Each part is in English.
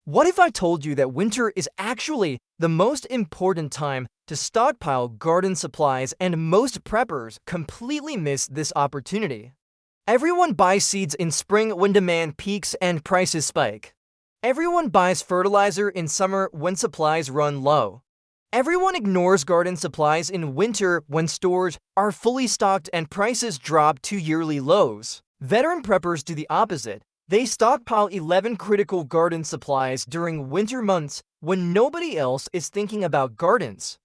What if I told you that winter is actually the most important time to stockpile garden supplies and most preppers completely miss this opportunity? Everyone buys seeds in spring when demand peaks and prices spike. Everyone buys fertilizer in summer when supplies run low. Everyone ignores garden supplies in winter when stores are fully stocked and prices drop to yearly lows. Veteran preppers do the opposite. They stockpile 11 critical garden supplies during winter months when nobody else is thinking about gardens.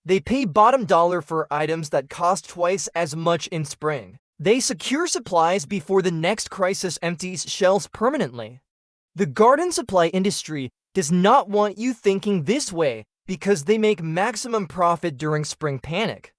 They pay bottom dollar for items that cost twice as much in spring. They secure supplies before the next crisis empties shelves permanently. The garden supply industry does not want you thinking this way because they make maximum profit during spring panic.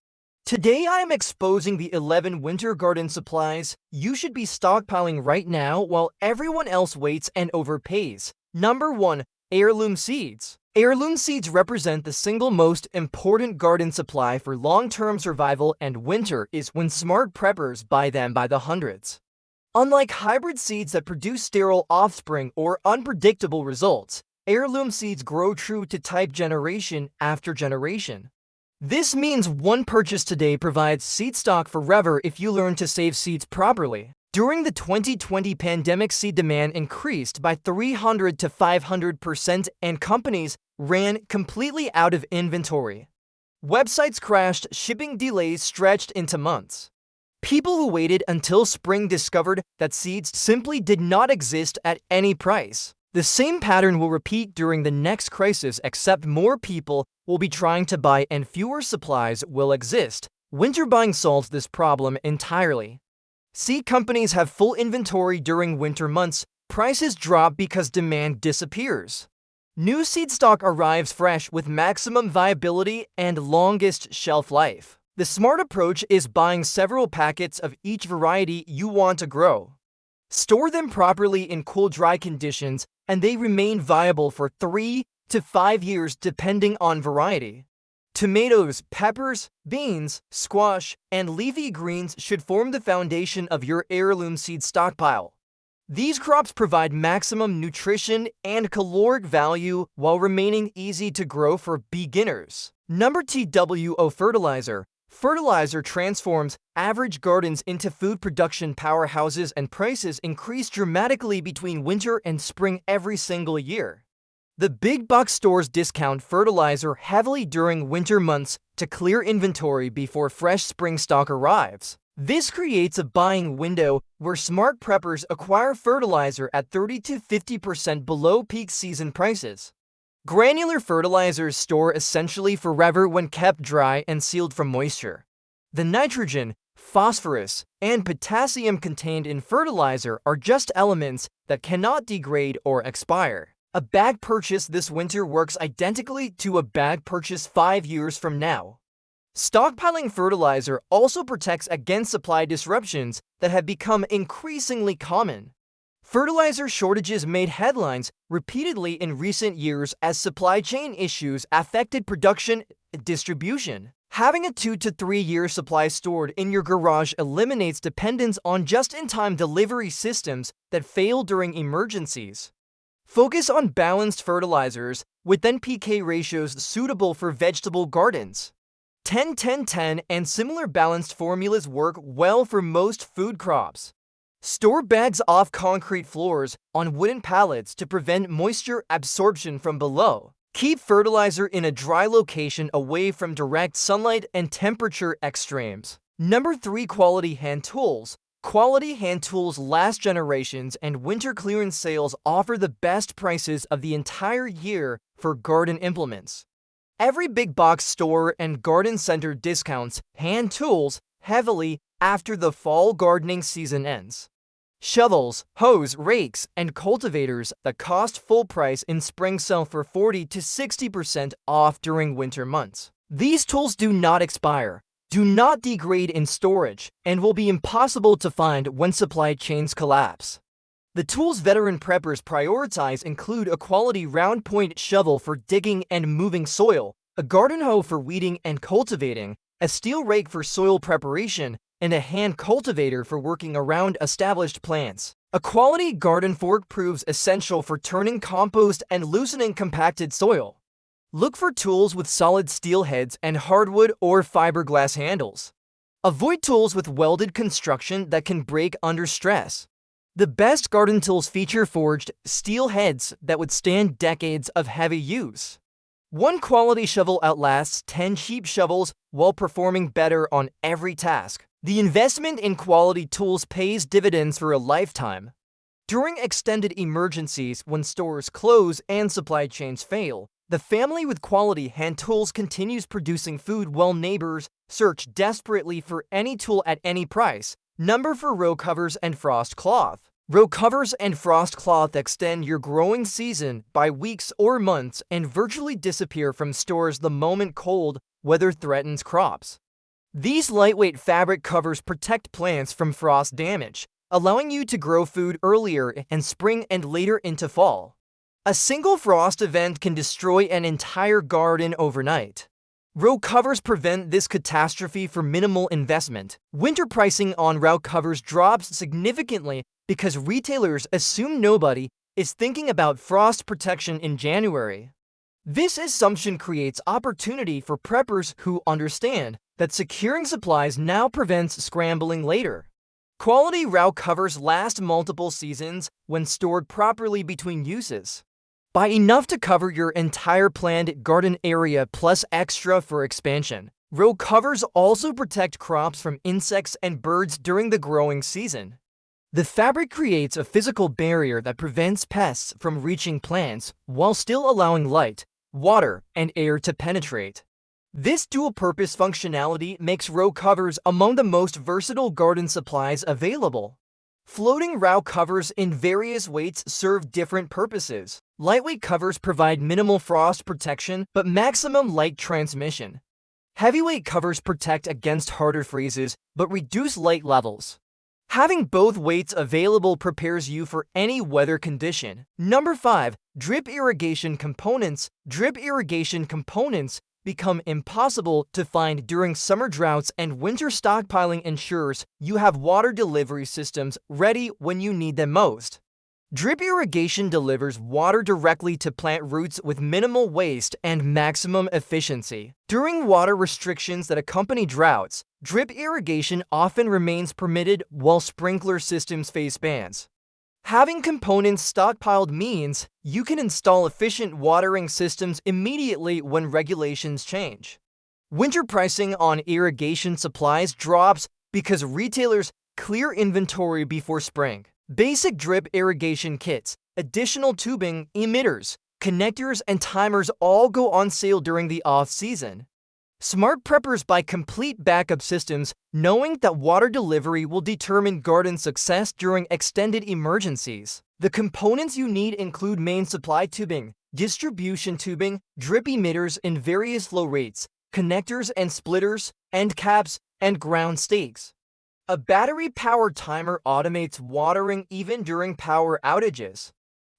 Today I am exposing the 11 winter garden supplies you should be stockpiling right now while everyone else waits and overpays. Number 1. Heirloom seeds. Heirloom seeds represent the single most important garden supply for long-term survival, and winter is when smart preppers buy them by the hundreds. Unlike hybrid seeds that produce sterile offspring or unpredictable results, heirloom seeds grow true to type generation after generation. This means one purchase today provides seed stock forever if you learn to save seeds properly. During the 2020 pandemic, seed demand increased by 300 to 500% and companies ran completely out of inventory. Websites crashed, shipping delays stretched into months. People who waited until spring discovered that seeds simply did not exist at any price. The same pattern will repeat during the next crisis, except more people will be trying to buy and fewer supplies will exist. Winter buying solves this problem entirely. Seed companies have full inventory during winter months. Prices drop because demand disappears. New seed stock arrives fresh with maximum viability and longest shelf life. The smart approach is buying several packets of each variety you want to grow. Store them properly in cool, dry conditions, and they remain viable for 3 to 5 years depending on variety. Tomatoes, peppers, beans, squash, and leafy greens should form the foundation of your heirloom seed stockpile. These crops provide maximum nutrition and caloric value while remaining easy to grow for beginners. Number 2. Fertilizer. Fertilizer transforms average gardens into food production powerhouses, and prices increase dramatically between winter and spring every single year. The big box stores discount fertilizer heavily during winter months to clear inventory before fresh spring stock arrives. This creates a buying window where smart preppers acquire fertilizer at 30 to 50% below peak season prices. Granular fertilizers store essentially forever when kept dry and sealed from moisture. The nitrogen, phosphorus, and potassium contained in fertilizer are just elements that cannot degrade or expire. A bag purchase this winter works identically to a bag purchase 5 years from now. Stockpiling fertilizer also protects against supply disruptions that have become increasingly common. Fertilizer shortages made headlines repeatedly in recent years as supply chain issues affected production and distribution. Having a 2 to 3 year supply stored in your garage eliminates dependence on just-in-time delivery systems that fail during emergencies. Focus on balanced fertilizers with NPK ratios suitable for vegetable gardens. 10-10-10 and similar balanced formulas work well for most food crops. Store bags off concrete floors on wooden pallets to prevent moisture absorption from below. Keep fertilizer in a dry location away from direct sunlight and temperature extremes. Number 3. Quality hand tools. Quality hand tools last generations, and winter clearance sales offer the best prices of the entire year for garden implements. Every big box store and garden center discounts hand tools heavily after the fall gardening season ends. Shovels, hoes, rakes, and cultivators that cost full price in spring sell for 40 to 60% off during winter months. These tools do not expire, do not degrade in storage, and will be impossible to find when supply chains collapse. The tools veteran preppers prioritize include a quality round point shovel for digging and moving soil, a garden hoe for weeding and cultivating, a steel rake for soil preparation, and a hand cultivator for working around established plants. A quality garden fork proves essential for turning compost and loosening compacted soil. Look for tools with solid steel heads and hardwood or fiberglass handles. Avoid tools with welded construction that can break under stress. The best garden tools feature forged steel heads that withstand decades of heavy use. One quality shovel outlasts 10 cheap shovels while performing better on every task. The investment in quality tools pays dividends for a lifetime. During extended emergencies when stores close and supply chains fail, the family with quality hand tools continues producing food while neighbors search desperately for any tool at any price. Number for row covers and frost cloth. Row covers and frost cloth extend your growing season by weeks or months and virtually disappear from stores the moment cold weather threatens crops. These lightweight fabric covers protect plants from frost damage, allowing you to grow food earlier in spring and later into fall. A single frost event can destroy an entire garden overnight. Row covers prevent this catastrophe for minimal investment. Winter pricing on row covers drops significantly because retailers assume nobody is thinking about frost protection in January. This assumption creates opportunity for preppers who understand that securing supplies now prevents scrambling later. Quality row covers last multiple seasons when stored properly between uses. Buy enough to cover your entire planned garden area plus extra for expansion. Row covers also protect crops from insects and birds during the growing season. The fabric creates a physical barrier that prevents pests from reaching plants while still allowing light, water, and air to penetrate. This dual-purpose functionality makes row covers among the most versatile garden supplies available. Floating row covers in various weights serve different purposes. Lightweight covers provide minimal frost protection but maximum light transmission. Heavyweight covers protect against harder freezes but reduce light levels. Having both weights available prepares you for any weather condition. Number 5. Drip irrigation components. Drip irrigation components become impossible to find during summer droughts, and winter stockpiling ensures you have water delivery systems ready when you need them most. Drip irrigation delivers water directly to plant roots with minimal waste and maximum efficiency. During water restrictions that accompany droughts, drip irrigation often remains permitted while sprinkler systems face bans. Having components stockpiled means you can install efficient watering systems immediately when regulations change. Winter pricing on irrigation supplies drops because retailers clear inventory before spring. Basic drip irrigation kits, additional tubing, emitters, connectors, and timers all go on sale during the off-season. Smart preppers buy complete backup systems, knowing that water delivery will determine garden success during extended emergencies. The components you need include main supply tubing, distribution tubing, drip emitters in various flow rates, connectors and splitters, end caps, and ground stakes. A battery-powered timer automates watering even during power outages.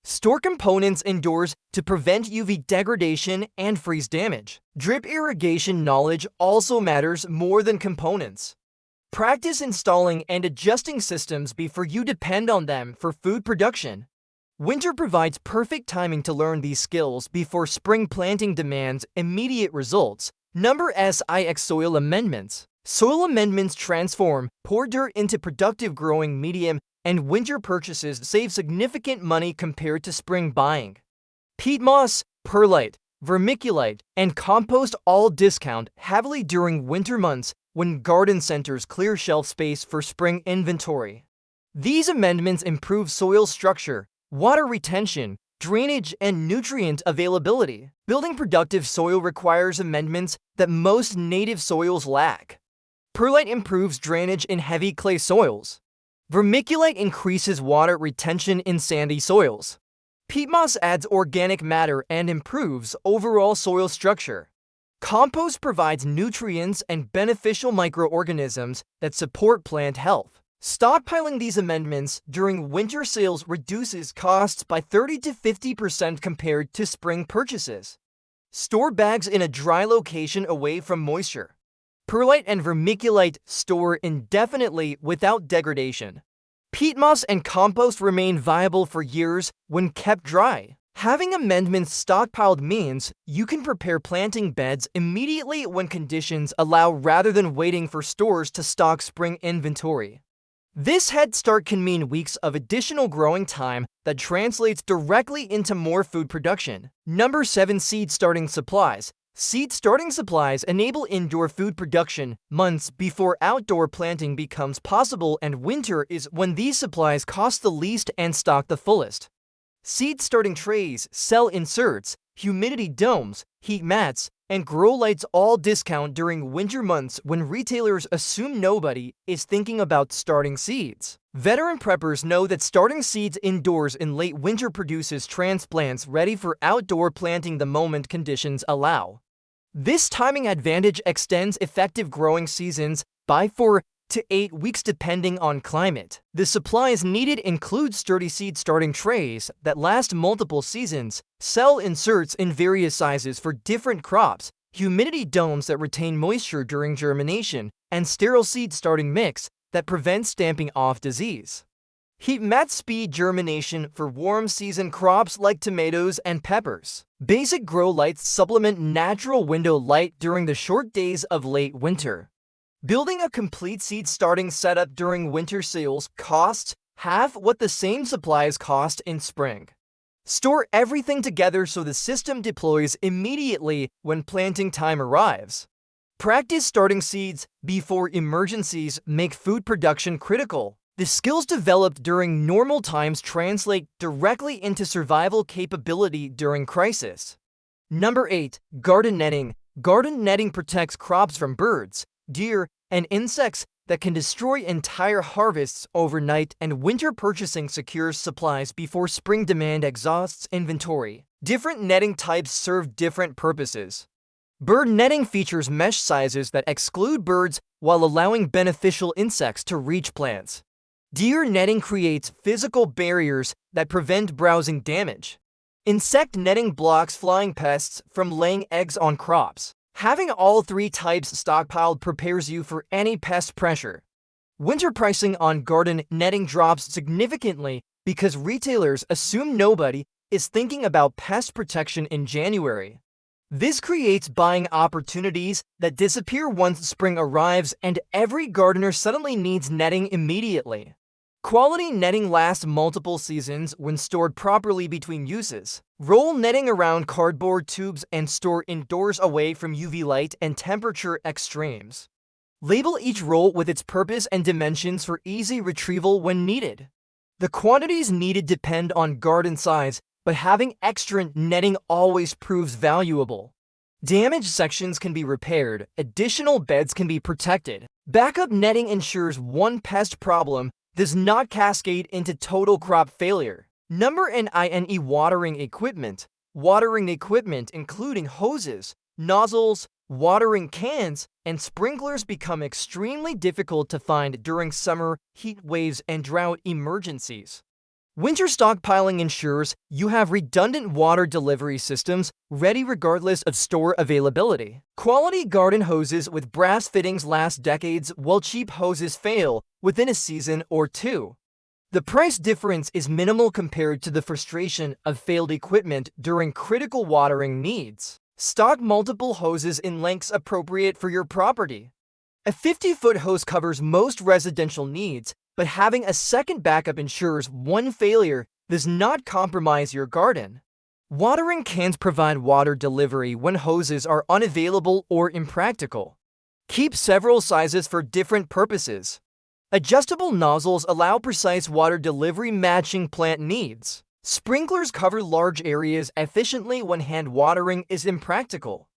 Store components indoors to prevent UV degradation and freeze damage. Drip irrigation knowledge also matters more than components. Practice installing and adjusting systems before you depend on them for food production. Winter provides perfect timing to learn these skills before spring planting demands immediate results. Number 6. Soil amendments. Soil amendments transform poor dirt into productive growing medium, and winter purchases save significant money compared to spring buying. Peat moss, perlite, vermiculite, and compost all discount heavily during winter months when garden centers clear shelf space for spring inventory. These amendments improve soil structure, water retention, drainage, and nutrient availability. Building productive soil requires amendments that most native soils lack. Perlite improves drainage in heavy clay soils. Vermiculite increases water retention in sandy soils. Peat moss adds organic matter and improves overall soil structure. Compost provides nutrients and beneficial microorganisms that support plant health. Stockpiling these amendments during winter sales reduces costs by 30 to 50% compared to spring purchases. Store bags in a dry location away from moisture. Perlite and vermiculite store indefinitely without degradation. Peat moss and compost remain viable for years when kept dry. Having amendments stockpiled means you can prepare planting beds immediately when conditions allow rather than waiting for stores to stock spring inventory. This head start can mean weeks of additional growing time that translates directly into more food production. Number 7. Seed starting supplies. Seed starting supplies enable indoor food production months before outdoor planting becomes possible, and winter is when these supplies cost the least and stock the fullest. Seed starting trays, cell inserts, humidity domes, heat mats, and grow lights all discount during winter months when retailers assume nobody is thinking about starting seeds. Veteran preppers know that starting seeds indoors in late winter produces transplants ready for outdoor planting the moment conditions allow. This timing advantage extends effective growing seasons by 4 to 8 weeks depending on climate. The supplies needed include sturdy seed starting trays that last multiple seasons, cell inserts in various sizes for different crops, humidity domes that retain moisture during germination, and sterile seed starting mix that prevents stamping off disease. Heat mat speed germination for warm season crops like tomatoes and peppers. Basic grow lights supplement natural window light during the short days of late winter. Building a complete seed starting setup during winter sales costs half what the same supplies cost in spring. Store everything together so the system deploys immediately when planting time arrives. Practice starting seeds before emergencies make food production critical. The skills developed during normal times translate directly into survival capability during crisis. Number 8. Garden netting. Garden netting protects crops from birds, deer, and insects that can destroy entire harvests overnight, and winter purchasing secures supplies before spring demand exhausts inventory. Different netting types serve different purposes. Bird netting features mesh sizes that exclude birds while allowing beneficial insects to reach plants. Deer netting creates physical barriers that prevent browsing damage. Insect netting blocks flying pests from laying eggs on crops. Having all three types stockpiled prepares you for any pest pressure. Winter pricing on garden netting drops significantly because retailers assume nobody is thinking about pest protection in January. This creates buying opportunities that disappear once spring arrives, and every gardener suddenly needs netting immediately. Quality netting lasts multiple seasons when stored properly between uses. Roll netting around cardboard tubes and store indoors away from UV light and temperature extremes. Label each roll with its purpose and dimensions for easy retrieval when needed. The quantities needed depend on garden size, but having extra netting always proves valuable. Damaged sections can be repaired, additional beds can be protected. Backup netting ensures one pest problem does not cascade into total crop failure. Number 9. Watering equipment. Watering equipment, including hoses, nozzles, watering cans, and sprinklers, become extremely difficult to find during summer heat waves and drought emergencies. Winter stockpiling ensures you have redundant water delivery systems ready regardless of store availability. Quality garden hoses with brass fittings last decades, while cheap hoses fail within a season or two. The price difference is minimal compared to the frustration of failed equipment during critical watering needs. Stock multiple hoses in lengths appropriate for your property. A 50-foot hose covers most residential needs, but having a second backup ensures one failure does not compromise your garden. Watering cans provide water delivery when hoses are unavailable or impractical. Keep several sizes for different purposes. Adjustable nozzles allow precise water delivery matching plant needs. Sprinklers cover large areas efficiently when hand watering is impractical.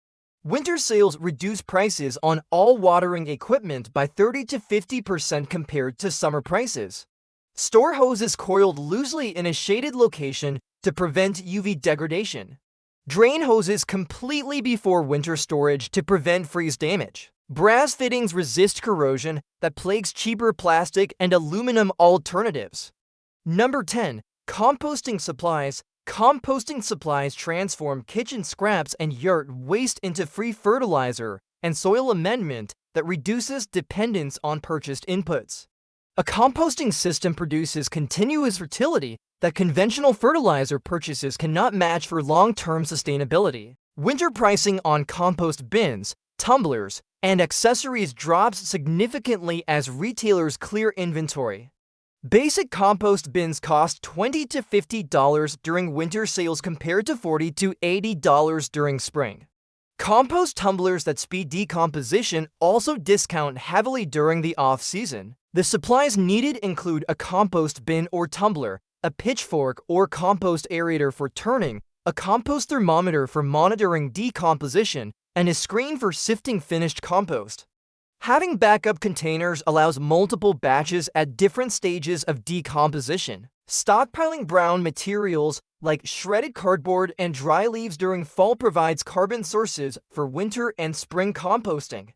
Winter sales reduce prices on all watering equipment by 30 to 50% compared to summer prices. Store hoses coiled loosely in a shaded location to prevent UV degradation. Drain hoses completely before winter storage to prevent freeze damage. Brass fittings resist corrosion that plagues cheaper plastic and aluminum alternatives. Number 10. Composting supplies. Composting supplies transform kitchen scraps and yard waste into free fertilizer and soil amendment that reduces dependence on purchased inputs. A composting system produces continuous fertility that conventional fertilizer purchases cannot match for long-term sustainability. Winter pricing on compost bins, tumblers, and accessories drops significantly as retailers clear inventory. Basic compost bins cost $20 to $50 during winter sales compared to $40 to $80 during spring. Compost tumblers that speed decomposition also discount heavily during the off-season. The supplies needed include a compost bin or tumbler, a pitchfork or compost aerator for turning, a compost thermometer for monitoring decomposition, and a screen for sifting finished compost. Having backup containers allows multiple batches at different stages of decomposition. Stockpiling brown materials like shredded cardboard and dry leaves during fall provides carbon sources for winter and spring composting.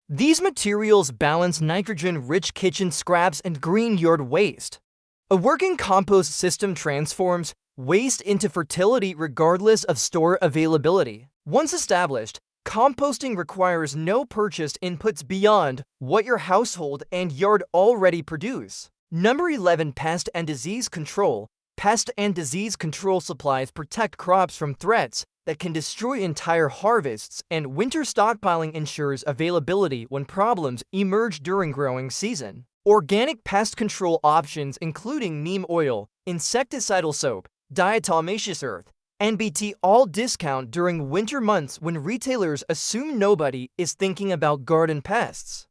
These materials balance nitrogen-rich kitchen scraps and green yard waste. A working compost system transforms waste into fertility regardless of store availability. Once established, composting requires no purchased inputs beyond what your household and yard already produce. Number 11. Pest and disease control. Pest and disease control supplies protect crops from threats that can destroy entire harvests, and winter stockpiling ensures availability when problems emerge during growing season. Organic pest control options including neem oil, insecticidal soap, diatomaceous earth, NBT all discount during winter months when retailers assume nobody is thinking about garden pests.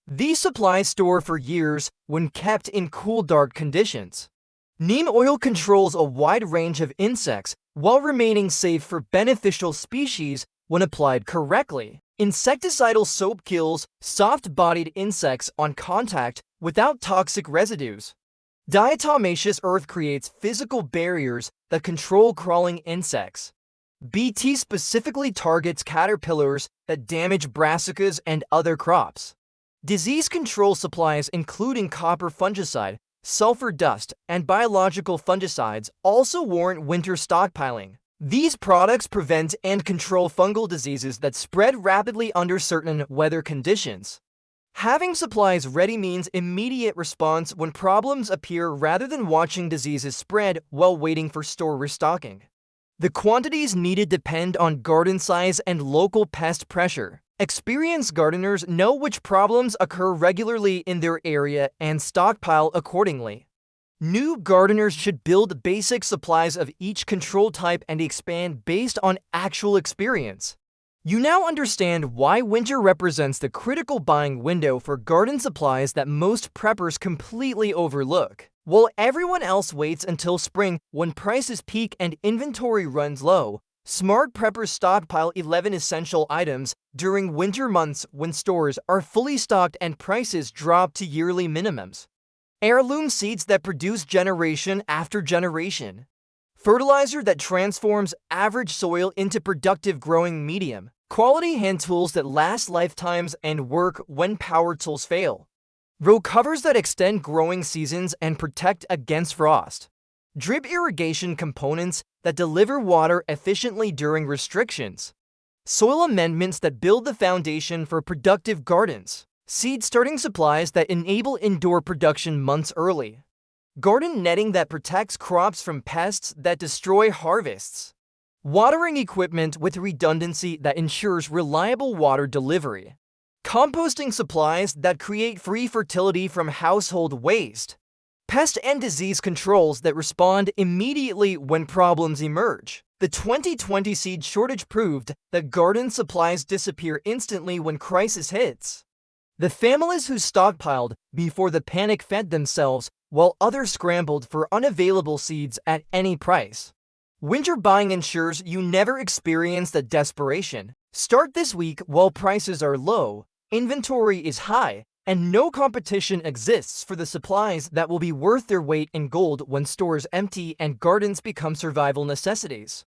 These supplies store for years when kept in cool, dark conditions. Neem oil controls a wide range of insects while remaining safe for beneficial species when applied correctly. Insecticidal soap kills soft-bodied insects on contact without toxic residues. Diatomaceous earth creates physical barriers that control crawling insects. BT specifically targets caterpillars that damage brassicas and other crops. Disease control supplies including copper fungicide, sulfur dust, and biological fungicides also warrant winter stockpiling. These products prevent and control fungal diseases that spread rapidly under certain weather conditions. Having supplies ready means immediate response when problems appear rather than watching diseases spread while waiting for store restocking. The quantities needed depend on garden size and local pest pressure. Experienced gardeners know which problems occur regularly in their area and stockpile accordingly. New gardeners should build basic supplies of each control type and expand based on actual experience. You now understand why winter represents the critical buying window for garden supplies that most preppers completely overlook. While everyone else waits until spring when prices peak and inventory runs low, smart preppers stockpile 11 essential items during winter months when stores are fully stocked and prices drop to yearly minimums. Heirloom seeds that produce generation after generation. Fertilizer that transforms average soil into productive growing medium. Quality hand tools that last lifetimes and work when power tools fail. Row covers that extend growing seasons and protect against frost. Drip irrigation components that deliver water efficiently during restrictions. Soil amendments that build the foundation for productive gardens. Seed starting supplies that enable indoor production months early. Garden netting that protects crops from pests that destroy harvests. Watering equipment with redundancy that ensures reliable water delivery. Composting supplies that create free fertility from household waste. Pest and disease controls that respond immediately when problems emerge. The 2020 seed shortage proved that garden supplies disappear instantly when crisis hits. The families who stockpiled before the panic fed themselves while others scrambled for unavailable seeds at any price. Winter buying ensures you never experience the desperation. Start this week while prices are low, inventory is high, and no competition exists for the supplies that will be worth their weight in gold when stores empty and gardens become survival necessities.